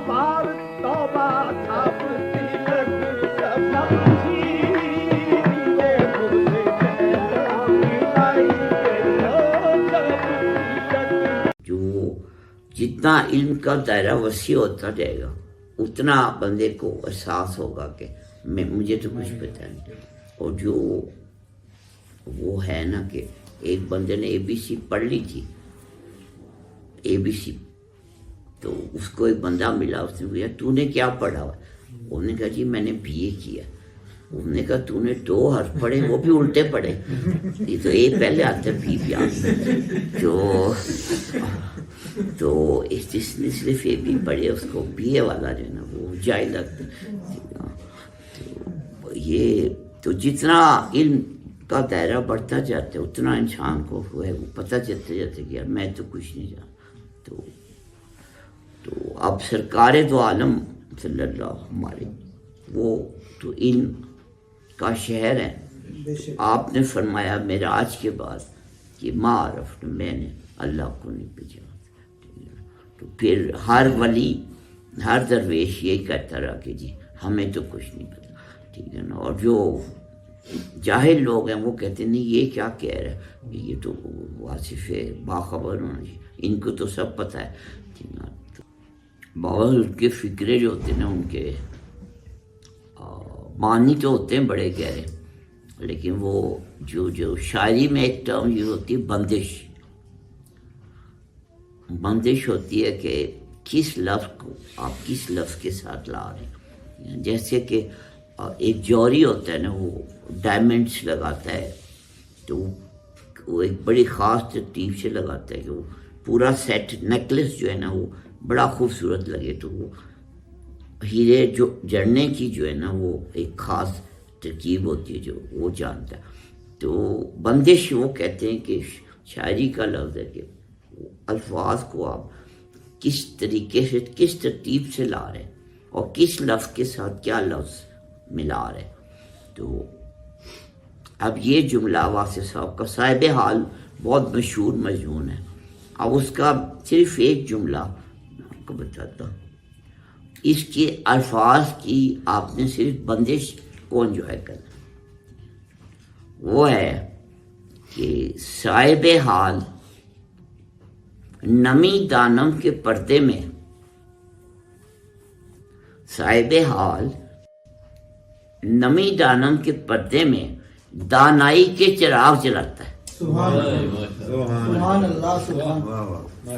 بار توبہ تھا جو جتنا علم کا دائرہ وسیع ہوتا جائے گا اتنا بندے کو احساس ہوگا کہ مجھے تو کچھ پتہ نہیں. اور جو وہ ہے نا کہ ایک بندے نے ABC پڑھ لی تھی ABC، تو اس کو ایک بندہ ملا، اس نے کہا تو نے کیا پڑھا ہوا؟ انہوں نے کہا جی میں نے BA کیا. انہوں نے کہا تو نے 2 حرف پڑھے وہ بھی الٹے پڑھے، یہ تو A پہلے آتا ہے B بھی آتا. تو جس نے صرف AB پڑھے اس کو BA والا جو ہے نا وہ جائز لگتا ہے. یہ تو جتنا علم کا دائرہ بڑھتا جاتا ہے اتنا انسان کو وہ پتہ چلتے جاتا ہے کہ یار میں تو کچھ نہیں جانتا. تو اب سرکار دو عالم صلی اللہ ہمارے وہ تو علم کا شہر ہے. آپ نے فرمایا معراج کے بعد کہ ما عرفت، میں نے اللہ کو نہیں پہچانا. تو پھر ہر ولی ہر درویش یہی کہتا رہا کہ جی ہمیں تو کچھ نہیں پتا، ٹھیک ہے نا. اور جو جاہل لوگ ہیں وہ کہتے ہیں نہیں یہ کیا کہہ رہا ہے، یہ تو واصف ہے باخبر ہونا چاہیے، ان کو تو سب پتہ ہے. بابا ان کے فکرے جو ہوتے ہیں نا ان کے معنی تو ہوتے ہیں بڑے گہرے، لیکن وہ جو شاعری میں ایک ٹرم یہ ہوتی ہے بندش ہوتی ہے کہ کس لفظ کو آپ کس لفظ کے ساتھ لا رہے ہیں. جیسے کہ ایک جوہری ہوتا ہے نا وہ ڈائمنڈس لگاتا ہے تو وہ ایک بڑی خاص ترتیب سے لگاتا ہے کہ وہ پورا سیٹ نیکلس جو ہے نا وہ بڑا خوبصورت لگے. تو وہ ہیرے جو جڑنے کی جو ہے نا وہ ایک خاص ترکیب ہوتی ہے جو وہ جانتا ہے. تو بندش وہ کہتے ہیں کہ شاعری کا لفظ ہے کہ الفاظ کو آپ کس طریقے سے کس ترتیب سے لا رہے ہیں اور کس لفظ کے ساتھ کیا لفظ ملا رہے. تو اب یہ جملہ واسف صاحب کا صاحب حال بہت مشہور مضمون ہے. اب اس کا صرف ایک جملہ آپ کو بتاتا ہوں. اس کے الفاظ کی آپ نے صرف بندش کو انجوائے کرنا. وہ ہے کہ صاحب حال نمی دانم کے پردے میں، صاحب حال نمی دانم کے پردے میں دانائی کے چراغ جلاتا ہے. سبحان اللہ سبحان اللہ.